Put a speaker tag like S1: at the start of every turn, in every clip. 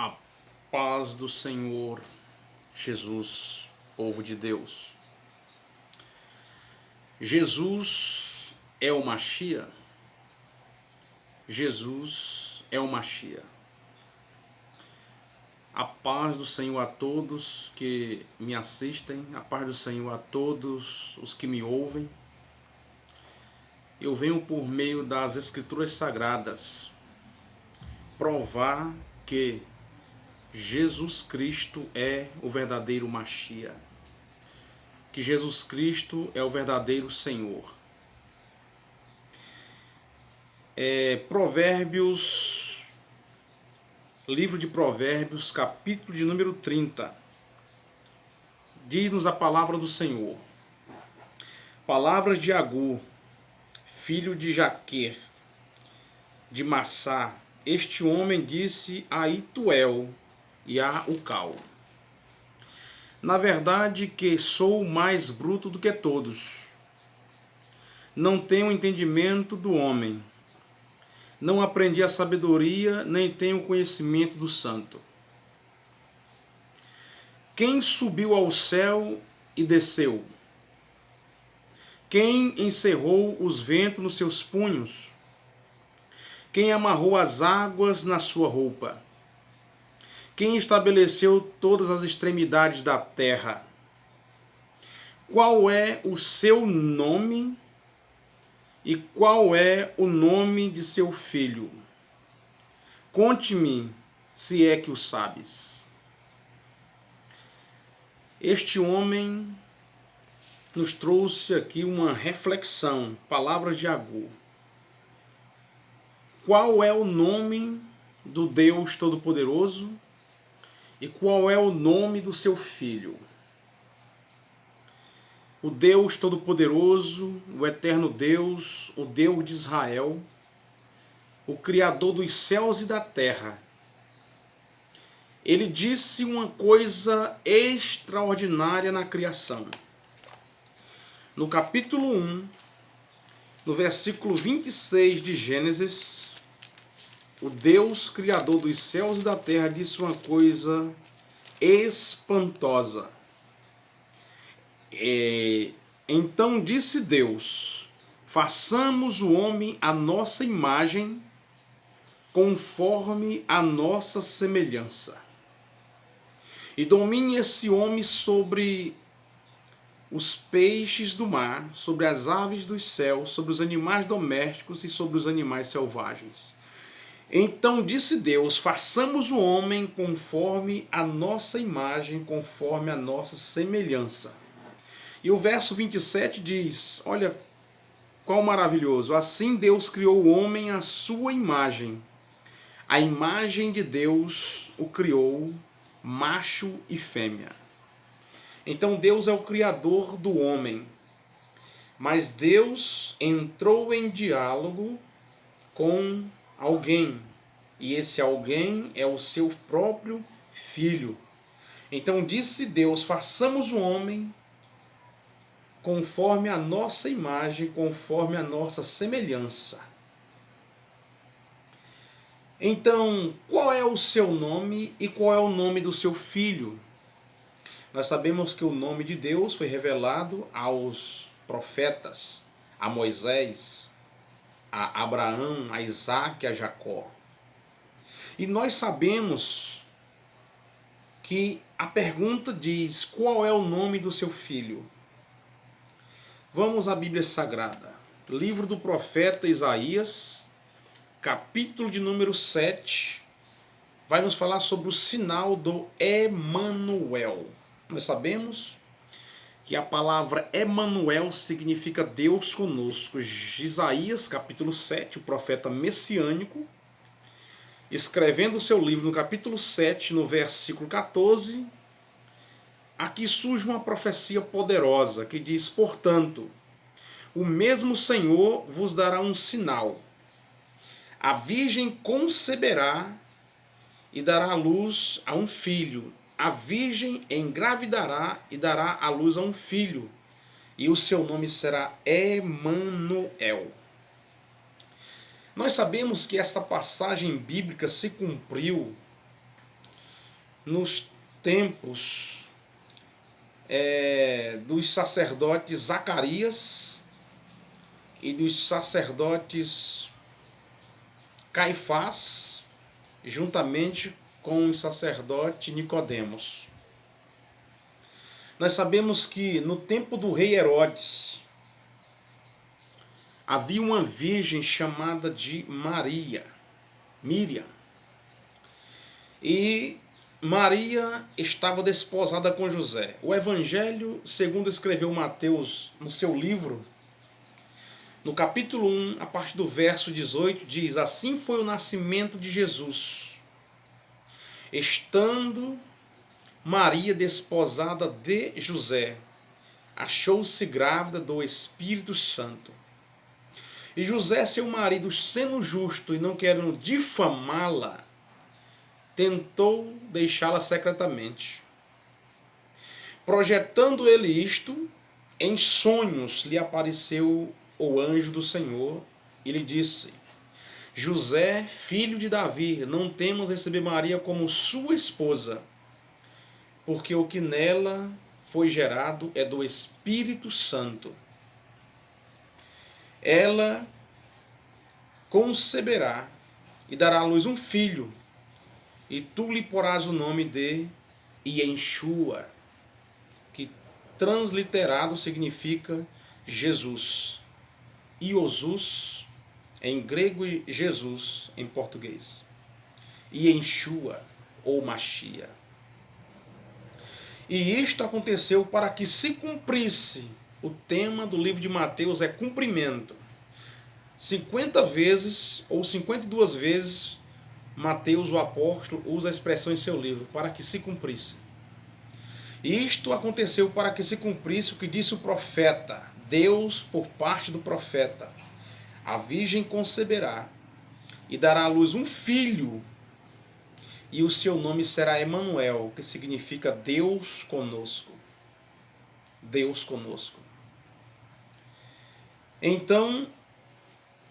S1: A paz do Senhor Jesus, povo de Deus. Jesus é o Machia. Jesus é o Machia. A paz do Senhor a todos que me assistem, a paz do Senhor a todos os que me ouvem. Eu venho por meio das Escrituras Sagradas provar que Jesus Cristo é o verdadeiro Machia, que Jesus Cristo é o verdadeiro Senhor. Provérbios, livro de Provérbios, capítulo de número 30, diz-nos a palavra do Senhor. Palavras de Agur, filho de Jaquer, de Massá, este homem disse a Ituel e a Ucal: na verdade que sou mais bruto do que todos. Não tenho entendimento do homem. Não aprendi a sabedoria, nem tenho conhecimento do santo. Quem subiu ao céu e desceu? Quem encerrou os ventos nos seus punhos? Quem amarrou as águas na sua roupa? Quem estabeleceu todas as extremidades da terra? Qual é o seu nome e qual é o nome de seu filho? Conte-me, se é que o sabes. Este homem nos trouxe aqui uma reflexão, palavras de Agur. Qual é o nome do Deus Todo-Poderoso e qual é o nome do seu filho? O Deus Todo-Poderoso, o eterno Deus, o Deus de Israel, o Criador dos céus e da terra. Ele disse uma coisa extraordinária na criação. No capítulo 1, no versículo 26 de Gênesis, o Deus Criador dos céus e da terra disse uma coisa espantosa. Então disse Deus: façamos o homem à nossa imagem, conforme a nossa semelhança. E domine esse homem sobre os peixes do mar, sobre as aves dos céus, sobre os animais domésticos e sobre os animais selvagens. Então disse Deus: façamos o homem conforme a nossa imagem, conforme a nossa semelhança. E o verso 27 diz, olha qual maravilhoso: assim Deus criou o homem à sua imagem. A imagem de Deus o criou, macho e fêmea. Então Deus é o criador do homem. Mas Deus entrou em diálogo com alguém. E esse alguém é o seu próprio filho. Então disse Deus: façamos o homem conforme a nossa imagem, conforme a nossa semelhança. Então, qual é o seu nome e qual é o nome do seu filho? Nós sabemos que o nome de Deus foi revelado aos profetas, a Moisés, a Abraão, a Isaac, a Jacó. E nós sabemos que a pergunta diz: qual é o nome do seu filho? Vamos à Bíblia Sagrada. Livro do profeta Isaías, capítulo de número 7, vai nos falar sobre o sinal do Emanuel. Nós sabemos que a palavra Emanuel significa Deus conosco. Isaías, capítulo 7, o profeta messiânico, escrevendo o seu livro no capítulo 7, no versículo 14, aqui surge uma profecia poderosa que diz: portanto, o mesmo Senhor vos dará um sinal. A virgem conceberá e dará à luz a um filho. A virgem engravidará e dará à luz a um filho. E o seu nome será Emanuel. Nós sabemos que esta passagem bíblica se cumpriu nos tempos dos sacerdotes Zacarias e dos sacerdotes Caifás, juntamente com o sacerdote Nicodemos. Nós sabemos que no tempo do rei Herodes havia uma virgem chamada de Miriam. E Maria estava desposada com José. O Evangelho, segundo escreveu Mateus no seu livro, no capítulo 1, a partir do verso 18, diz: assim foi o nascimento de Jesus. Estando Maria desposada de José, achou-se grávida do Espírito Santo. E José, seu marido, sendo justo e não querendo difamá-la, tentou deixá-la secretamente. Projetando ele isto, em sonhos lhe apareceu o anjo do Senhor e lhe disse: José, filho de Davi, não temas receber Maria como sua esposa, porque o que nela foi gerado é do Espírito Santo. Ela conceberá e dará à luz um filho, e tu lhe porás o nome de Ienshua, que transliterado significa Jesus. Iosus em grego e Jesus em português. Ienshua ou Machia. E isto aconteceu para que se cumprisse o tema do livro de Mateus, é cumprimento. 50 vezes ou 52 vezes Mateus, o apóstolo, usa a expressão em seu livro, para que se cumprisse. Isto aconteceu para que se cumprisse o que disse o profeta, Deus por parte do profeta: a virgem conceberá e dará à luz um filho, e o seu nome será Emanuel, que significa Deus conosco. Deus conosco. Então,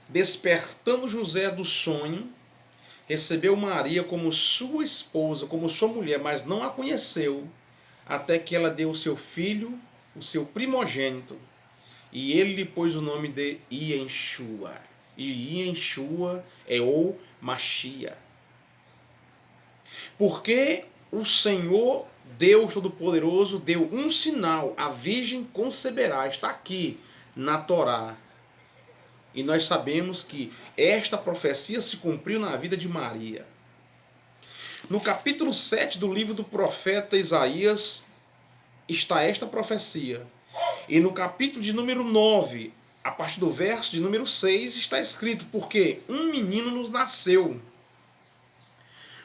S1: despertando José do sonho, recebeu Maria como sua esposa, como sua mulher, mas não a conheceu, até que ela deu o seu filho, o seu primogênito, e ele lhe pôs o nome de Ienshua. E Ienshua é o Machia. Porque o Senhor, Deus Todo-Poderoso, deu um sinal: a virgem conceberá. Está aqui na Torá. E nós sabemos que esta profecia se cumpriu na vida de Maria. No capítulo 7 do livro do profeta Isaías está esta profecia. E no capítulo de número 9, a partir do verso de número 6, está escrito: porque um menino nos nasceu,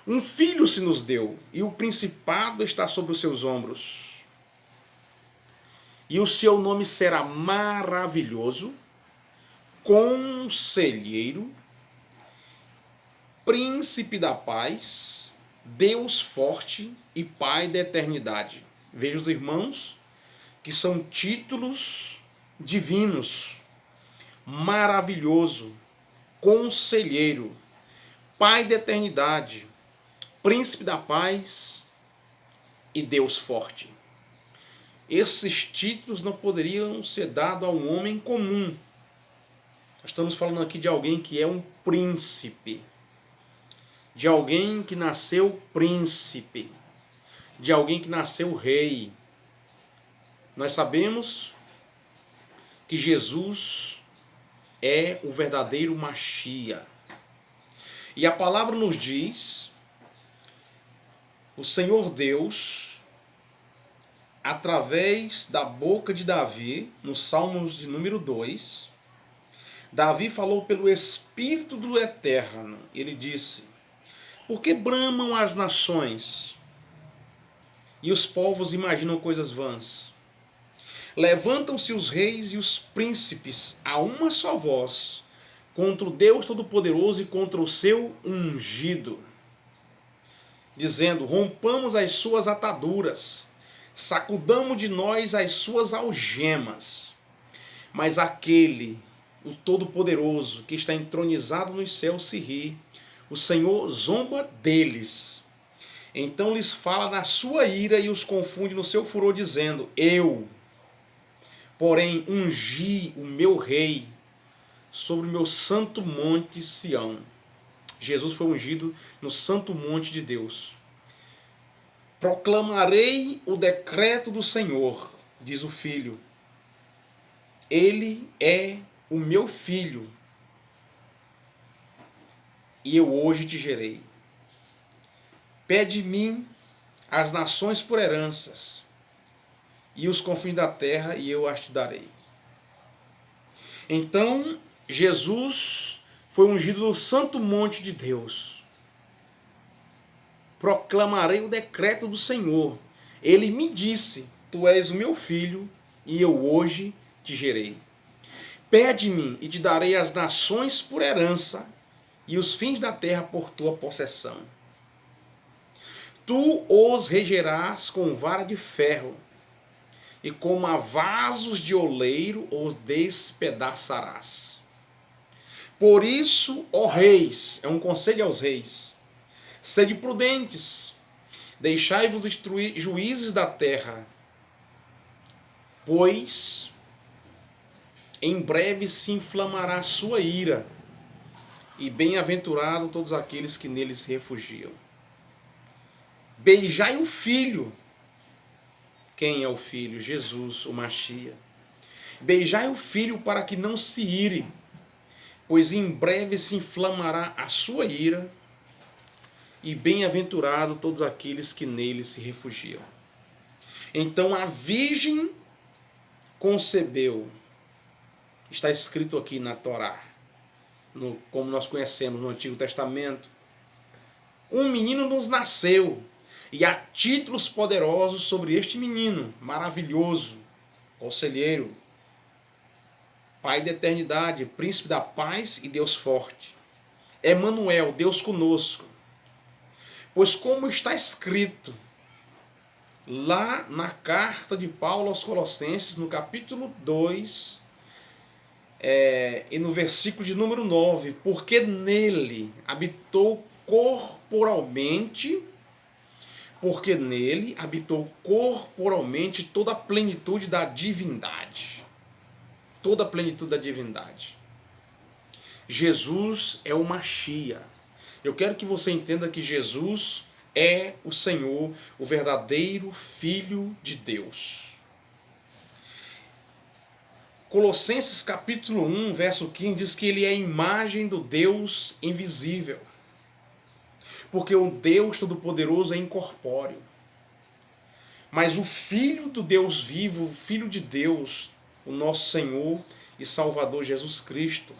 S1: um filho se nos deu, e o principado está sobre os seus ombros. E o seu nome será maravilhoso, Conselheiro, Príncipe da Paz, Deus forte e Pai da eternidade. Veja, os irmãos, que são títulos divinos. Maravilhoso, Conselheiro, Pai da eternidade, Príncipe da Paz e Deus forte. Esses títulos não poderiam ser dados a um homem comum. Nós estamos falando aqui de alguém que é um príncipe, de alguém que nasceu príncipe, de alguém que nasceu rei. Nós sabemos que Jesus é o verdadeiro Machia. E a palavra nos diz, o Senhor Deus, através da boca de Davi, no Salmos de número 2, Davi falou pelo Espírito do Eterno. Ele disse: por que bramam as nações e os povos imaginam coisas vãs? Levantam-se os reis e os príncipes a uma só voz contra o Deus Todo-Poderoso e contra o seu ungido, dizendo: rompamos as suas ataduras, sacudamos de nós as suas algemas. Mas aquele, o Todo-Poderoso, que está entronizado nos céus, se ri, o Senhor zomba deles. Então lhes fala na sua ira e os confunde no seu furor, dizendo: eu, porém, ungi o meu rei sobre o meu santo monte Sião. Jesus foi ungido no santo monte de Deus. Proclamarei o decreto do Senhor, diz o Filho. Ele é o meu filho, e eu hoje te gerei. Pede-me as nações por heranças, e os confins da terra, e eu as te darei. Então, Jesus foi ungido no santo monte de Deus. Proclamarei o decreto do Senhor. Ele me disse: tu és o meu filho, e eu hoje te gerei. Pede-me e te darei as nações por herança, e os fins da terra por tua possessão. Tu os regerás com vara de ferro, e como a vasos de oleiro os despedaçarás. Por isso, ó reis, é um conselho aos reis, sede prudentes, deixai-vos instruir juízes da terra, pois em breve se inflamará a sua ira, e bem-aventurado todos aqueles que nele se refugiam. Beijai o filho. Quem é o filho? Jesus, o Machia. Beijai o filho para que não se ire, pois em breve se inflamará a sua ira, e bem-aventurado todos aqueles que nele se refugiam. Então a virgem concebeu, está escrito aqui na Torá, como nós conhecemos no Antigo Testamento, um menino nos nasceu, e há títulos poderosos sobre este menino, maravilhoso, conselheiro, Pai da eternidade, príncipe da paz e Deus forte. Emanuel, Deus conosco. Pois como está escrito lá na carta de Paulo aos Colossenses, no capítulo 2, e no versículo de número 9, porque nele habitou corporalmente toda a plenitude da divindade. Toda a plenitude da divindade. Jesus é o Machia. Eu quero que você entenda que Jesus é o Senhor, o verdadeiro Filho de Deus. Colossenses capítulo 1, verso 15, diz que ele é a imagem do Deus invisível. Porque o Deus Todo-Poderoso é incorpóreo. Mas o Filho do Deus vivo, o Filho de Deus, o nosso Senhor e Salvador Jesus Cristo,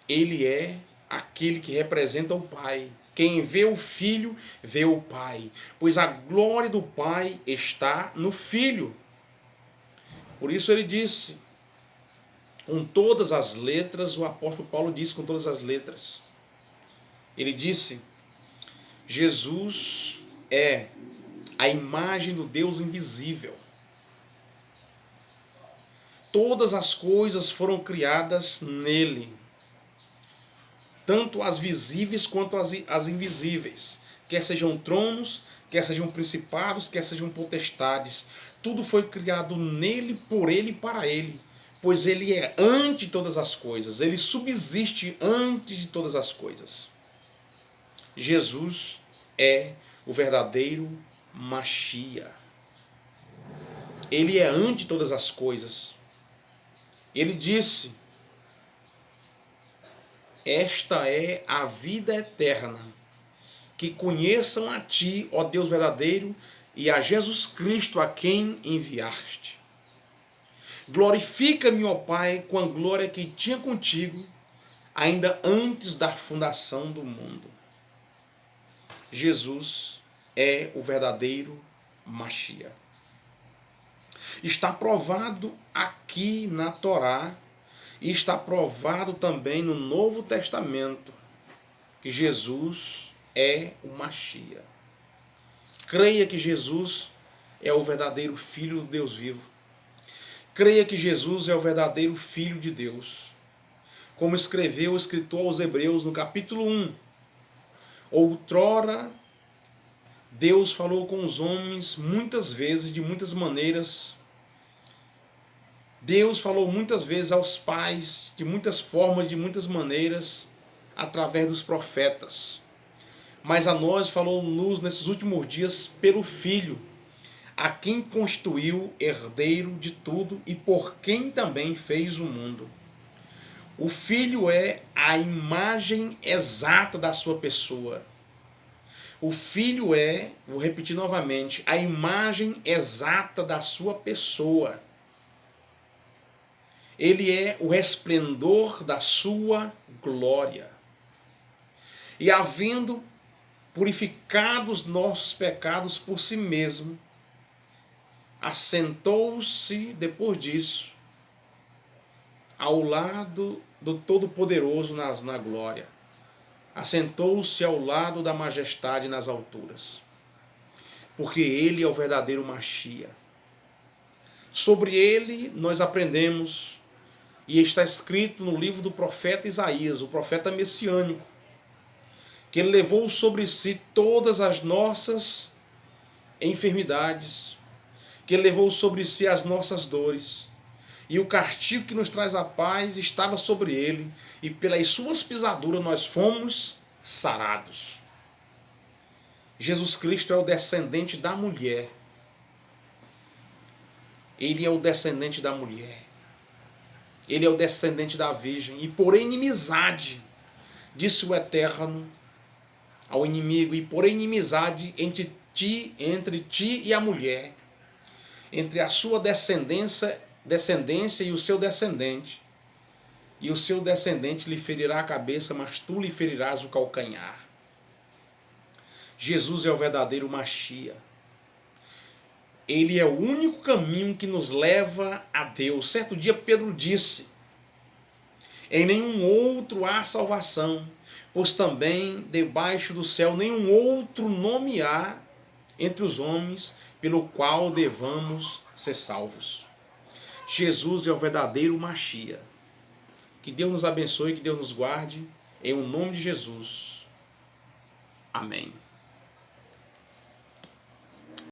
S1: ele é aquele que representa o Pai. Quem vê o Filho, vê o Pai. Pois a glória do Pai está no Filho. Por isso ele disse, com todas as letras, o apóstolo Paulo disse com todas as letras. Ele disse, Jesus é a imagem do Deus invisível. Todas as coisas foram criadas nele, tanto as visíveis quanto as invisíveis, quer sejam tronos, quer sejam principados, quer sejam potestades. Tudo foi criado nele, por ele e para ele, pois ele é antes de todas as coisas, ele subsiste antes de todas as coisas. Jesus é o verdadeiro Machia. Ele é antes de todas as coisas. Ele disse, esta é a vida eterna, que conheçam a ti, ó Deus verdadeiro, e a Jesus Cristo a quem enviaste. Glorifica-me, ó Pai, com a glória que tinha contigo, ainda antes da fundação do mundo. Jesus é o verdadeiro Machia. Está provado aqui na Torá e está provado também no Novo Testamento que Jesus é o Machia. Creia que Jesus é o verdadeiro Filho do Deus vivo. Creia que Jesus é o verdadeiro Filho de Deus. Como escreveu o escritor aos Hebreus no capítulo 1. Outrora Deus falou com os homens muitas vezes, de muitas maneiras. Deus falou muitas vezes aos pais, de muitas formas, de muitas maneiras, através dos profetas. Mas a nós falou-nos nesses últimos dias pelo Filho, a quem constituiu herdeiro de tudo e por quem também fez o mundo. O Filho é a imagem exata da sua pessoa. O Filho é, vou repetir novamente, a imagem exata da sua pessoa. Ele é o resplendor da sua glória. E havendo purificado os nossos pecados por si mesmo, assentou-se depois disso ao lado do Todo-Poderoso na glória. Assentou-se ao lado da majestade nas alturas. Porque ele é o verdadeiro Machia. Sobre ele nós aprendemos, e está escrito no livro do profeta Isaías, o profeta messiânico, que ele levou sobre si todas as nossas enfermidades, que ele levou sobre si as nossas dores, e o castigo que nos traz a paz estava sobre ele, e pelas suas pisaduras nós fomos sarados. Jesus Cristo é o descendente da mulher. Ele é o descendente da mulher. Ele é o descendente da virgem. E por inimizade, disse o Eterno ao inimigo, e por inimizade entre ti e a mulher, entre a sua descendência e o seu descendente. E o seu descendente lhe ferirá a cabeça, mas tu lhe ferirás o calcanhar. Jesus é o verdadeiro Machia. Ele é o único caminho que nos leva a Deus. Certo dia Pedro disse: em nenhum outro há salvação, pois também debaixo do céu nenhum outro nome há entre os homens pelo qual devamos ser salvos. Jesus é o verdadeiro Machia. Que Deus nos abençoe, que Deus nos guarde, em o nome de Jesus. Amém.